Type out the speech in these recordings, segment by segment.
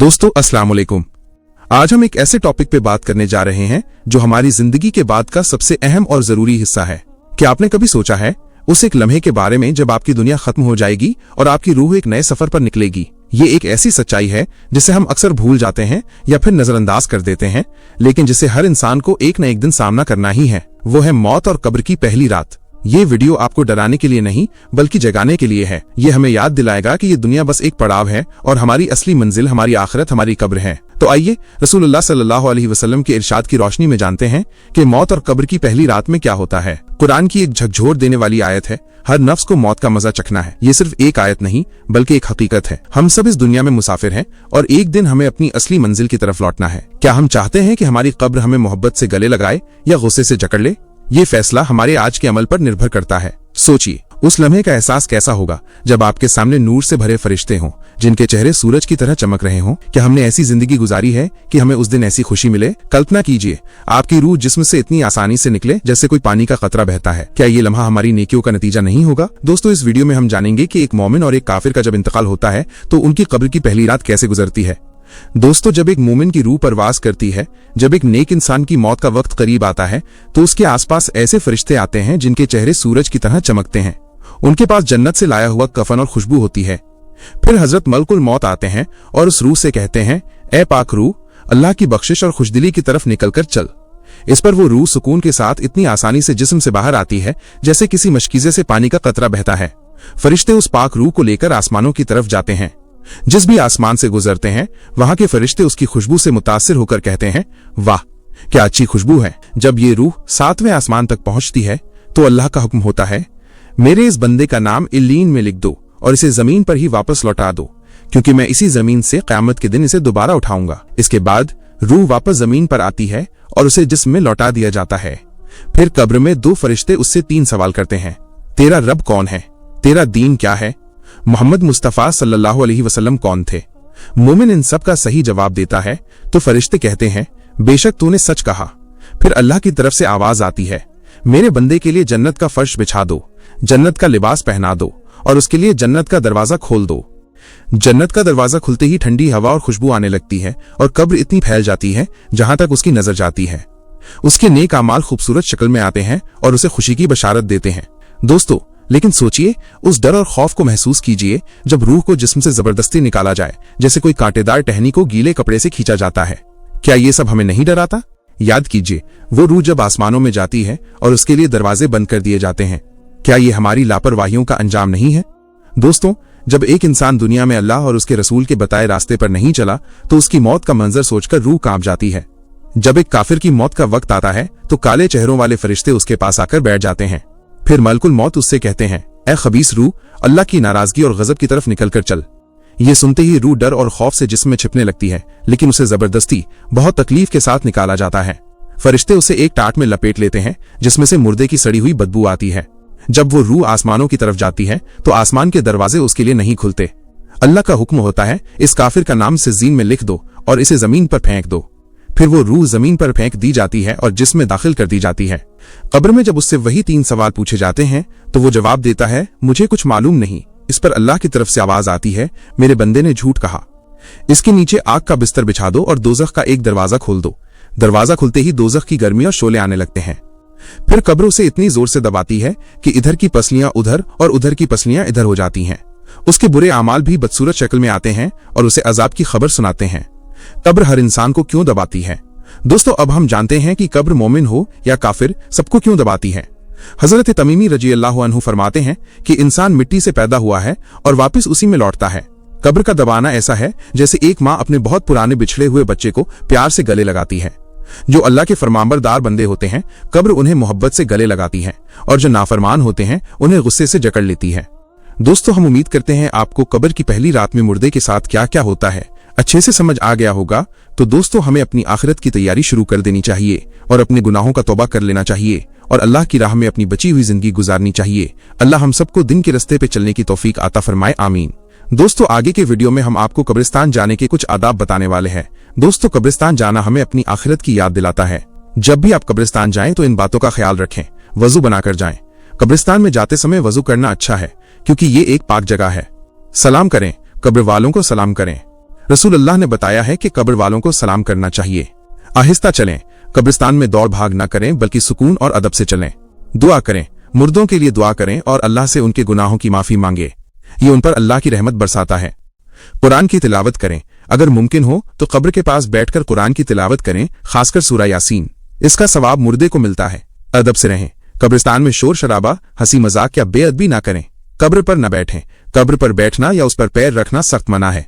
दोस्तों अस्सलाम वालेकुम। आज हम एक ऐसे टॉपिक पे बात करने जा रहे हैं जो हमारी जिंदगी के बाद का सबसे अहम और जरूरी हिस्सा है। क्या आपने कभी सोचा है उस एक लम्हे के बारे में जब आपकी दुनिया खत्म हो जाएगी और आपकी रूह एक नए सफर पर निकलेगी? ये एक ऐसी सच्चाई है जिसे हम अक्सर भूल जाते हैं या फिर नजरअंदाज कर देते हैं, लेकिन जिसे हर इंसान को एक न एक दिन सामना करना ही है। वो है मौत और कब्र की पहली रात। ये वीडियो आपको डराने के लिए नहीं बल्कि जगाने के लिए है। ये हमें याद दिलाएगा कि ये दुनिया बस एक पड़ाव है और हमारी असली मंजिल, हमारी आखिरत, हमारी कब्र है। तो आइए रसूलुल्लाह सल्लल्लाहु अलैहि वसल्लम के इरशाद की रोशनी में जानते हैं कि मौत और कब्र की पहली रात में क्या होता है। कुरान की एक झकझोर देने वाली आयत है, हर नफ्स को मौत का मजा चखना है। ये सिर्फ एक आयत नहीं बल्कि एक हकीकत है। हम सब इस दुनिया में मुसाफिर हैं और एक दिन हमें अपनी असली मंजिल की तरफ लौटना है। क्या हम चाहते हैं कि हमारी कब्र हमें मोहब्बत से गले लगाए या गुस्से से जकड़ ले? ये फैसला हमारे आज के अमल पर निर्भर करता है। सोचिए उस लम्हे का एहसास कैसा होगा जब आपके सामने नूर से भरे फरिश्ते हों जिनके चेहरे सूरज की तरह चमक रहे हों। क्या हमने ऐसी जिंदगी गुजारी है कि हमें उस दिन ऐसी खुशी मिले? कल्पना कीजिए आपकी रूह जिस्म से इतनी आसानी से निकले जैसे कोई पानी का कतरा बहता है। क्या ये लम्हा हमारी नेकियों का नतीजा नहीं होगा? दोस्तों, इस वीडियो में हम जानेंगे कि एक मोमिन और एक काफिर का जब इंतकाल होता है तो उनकी कब्र की पहली रात कैसे गुजरती है। दोस्तों, जब एक मोमिन की रूह परवास करती है, जब एक नेक इंसान की मौत का वक्त करीब आता है तो उसके आसपास ऐसे फरिश्ते आते हैं जिनके चेहरे सूरज की तरह चमकते हैं। उनके पास जन्नत से लाया हुआ कफन और खुशबू होती है। फिर हजरत मलकुल मौत आते हैं और उस रूह से कहते हैं, ए पाक रूह, अल्लाह की बख्शिश और खुशदिली की तरफ निकलकर चल। इस पर वो रूह सुकून के साथ इतनी आसानी से जिस्म से बाहर आती है जैसे किसी मशकीजे से पानी का कतरा बहता है। फरिश्ते उस पाक रूह को लेकर आसमानों की तरफ जाते हैं। जिस भी आसमान से गुजरते हैं वहां के फरिश्ते उसकी खुशबू से मुतासिर होकर कहते हैं, वाह क्या अच्छी खुशबू है। जब ये रूह 7वें आसमान तक पहुंचती है तो अल्लाह का हुक्म होता है, मेरे इस बंदे का नाम इल्लीन में लिख दो और इसे जमीन पर ही वापस लौटा दो, क्योंकि मैं इसी जमीन से क़यामत के दिन इसे दोबारा उठाऊंगा। इसके बाद रूह वापस जमीन पर आती है और उसे जिस्म में लौटा दिया जाता है। फिर कब्र में 2 फरिश्ते उससे 3 सवाल करते हैं, तेरा रब कौन है? तेरा दीन क्या है? मोहम्मद मुस्तफा सल्लल्लाहु अलैहि वसल्लम कौन थे? मोमिन इन सब का सही जवाब देता है तो फरिश्ते कहते हैं, बेशक तूने सच कहा। फिर अल्लाह की तरफ से आवाज आती है, मेरे बंदे के लिए जन्नत का फर्श बिछा दो, जन्नत का लिबास पहना दो और उसके लिए जन्नत का दरवाजा खोल दो। जन्नत का दरवाजा खुलते ही ठंडी हवा और खुशबू आने लगती है और कब्र इतनी फैल जाती है जहां तक उसकी नजर जाती है। उसके नेक अमाल खूबसूरत शक्ल में आते हैं और उसे खुशी की बशारत देते हैं। दोस्तों, लेकिन सोचिए उस डर और खौफ को महसूस कीजिए जब रूह को जिस्म से जबरदस्ती निकाला जाए, जैसे कोई कांटेदार टहनी को गीले कपड़े से खींचा जाता है। क्या ये सब हमें नहीं डराता? याद कीजिए वो रूह जब आसमानों में जाती है और उसके लिए दरवाजे बंद कर दिए जाते हैं। क्या ये हमारी लापरवाहियों का अंजाम नहीं है? दोस्तों, जब एक इंसान दुनिया में अल्लाह और उसके रसूल के बताए रास्ते पर नहीं चला तो उसकी मौत का मंजर सोचकर रूह कांप जाती है। जब एक काफिर की मौत का वक्त आता है तो काले चेहरों वाले फरिश्ते उसके पास आकर बैठ जाते हैं। फिर मलकुल मौत उससे कहते हैं, ए खबीस रूह, अल्लाह की नाराजगी और गजब की तरफ निकलकर चल। ये सुनते ही रूह डर और खौफ से जिस्म में छिपने लगती है, लेकिन उसे जबरदस्ती बहुत तकलीफ के साथ निकाला जाता है। फरिश्ते उसे एक टाट में लपेट लेते हैं जिसमें से मुर्दे की सड़ी हुई बदबू आती है। जब वो रूह आसमानों की तरफ जाती है तो आसमान के दरवाजे उसके लिए नहीं खुलते। अल्लाह का हुक्म होता है, इस काफिर का नाम सिज्जीन में लिख दो और इसे जमीन पर फेंक दो। फिर वो रूह जमीन पर फेंक दी जाती है और जिस्म में दाखिल कर दी जाती है। कब्र में जब उससे वही 3 सवाल पूछे जाते हैं तो वो जवाब देता है, मुझे कुछ मालूम नहीं। इस पर अल्लाह की तरफ से आवाज आती है, मेरे बंदे ने झूठ कहा। इसके नीचे आग का बिस्तर बिछा दो और दोज़ख का एक दरवाजा खोल दो। दरवाजा खुलते ही दोज़ख की गर्मी और शोले आने लगते हैं। फिर कब्र उसे इतनी जोर से दबाती है कि इधर की पसलियां उधर और उधर की पसलियां इधर हो जाती हैं। उसके बुरे अमाल भी बदसूरत शक्ल में आते हैं और उसे अजाब की खबर सुनाते हैं। कब्र हर इंसान को क्यों दबाती है? दोस्तों, अब हम जानते हैं कि कब्र मोमिन हो या काफिर सबको क्यों दबाती है। हजरत तमीमी रजी अल्लाह अन्हु फरमाते हैं कि इंसान मिट्टी से पैदा हुआ है और वापस उसी में लौटता है। कब्र का दबाना ऐसा है जैसे एक माँ अपने बहुत पुराने बिछड़े हुए बच्चे को प्यार से गले लगाती है। जो अल्लाह के फरमाबरदार बंदे होते हैं कब्र उन्हें मोहब्बत से गले लगाती है और जो नाफरमान होते हैं उन्हें गुस्से से जकड़ लेती है। दोस्तों, हम उम्मीद करते हैं आपको कब्र की पहली रात में मुर्दे के साथ क्या क्या होता है अच्छे से समझ आ गया होगा। तो दोस्तों, हमें अपनी आखिरत की तैयारी शुरू कर देनी चाहिए और अपने गुनाहों का तौबा कर लेना चाहिए और अल्लाह की राह में अपनी बची हुई जिंदगी गुजारनी चाहिए। अल्लाह हम सबको दिन के रास्ते पे चलने की तौफीक आता फरमाए, आमीन। दोस्तों, आगे के वीडियो में हम आपको कब्रिस्तान जाने के कुछ आदाब बताने वाले हैं। दोस्तों, कब्रिस्तान जाना हमें अपनी आखिरत की याद दिलाता है। जब भी आप कब्रिस्तान जाएं तो इन बातों का ख्याल रखें, वजू बनाकर जाएं। कब्रिस्तान में जाते समय वजू करना अच्छा है क्योंकि ये एक पाक जगह है। सलाम करें, कब्र वालों को सलाम करें। रसूलुल्लाह ने बताया है कि कब्र वालों को सलाम करना चाहिए। आहिस्ता चलें, कब्रिस्तान में दौड़ भाग न करें बल्कि सुकून और अदब से चलें। दुआ करें, मुर्दों के लिए दुआ करें और अल्लाह से उनके गुनाहों की माफी मांगे। ये उन पर अल्लाह की रहमत बरसाता है। कुरान की तिलावत करें, अगर मुमकिन हो तो कब्र के पास बैठकर कुरान की तिलावत करें, खासकर सूरा यासीन। इसका सवाब मुर्दे को मिलता है। अदब से रहें, कब्रिस्तान में शोर शराबा, हंसी मजाक या बेअदबी ना करें। कब्र पर न बैठें, कब्र पर बैठना या उस पर पैर रखना सख्त मना है।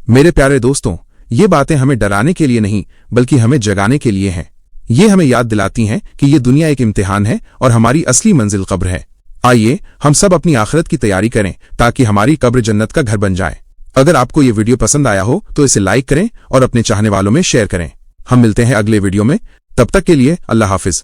मेरे प्यारे दोस्तों, ये बातें हमें डराने के लिए नहीं बल्कि हमें जगाने के लिए हैं। ये हमें याद दिलाती हैं कि ये दुनिया एक इम्तिहान है और हमारी असली मंजिल कब्र है। आइए हम सब अपनी आखिरत की तैयारी करें ताकि हमारी कब्र जन्नत का घर बन जाए। अगर आपको ये वीडियो पसंद आया हो तो इसे लाइक करें और अपने चाहने वालों में शेयर करें। हम मिलते हैं अगले वीडियो में, तब तक के लिए अल्लाह हाफिज।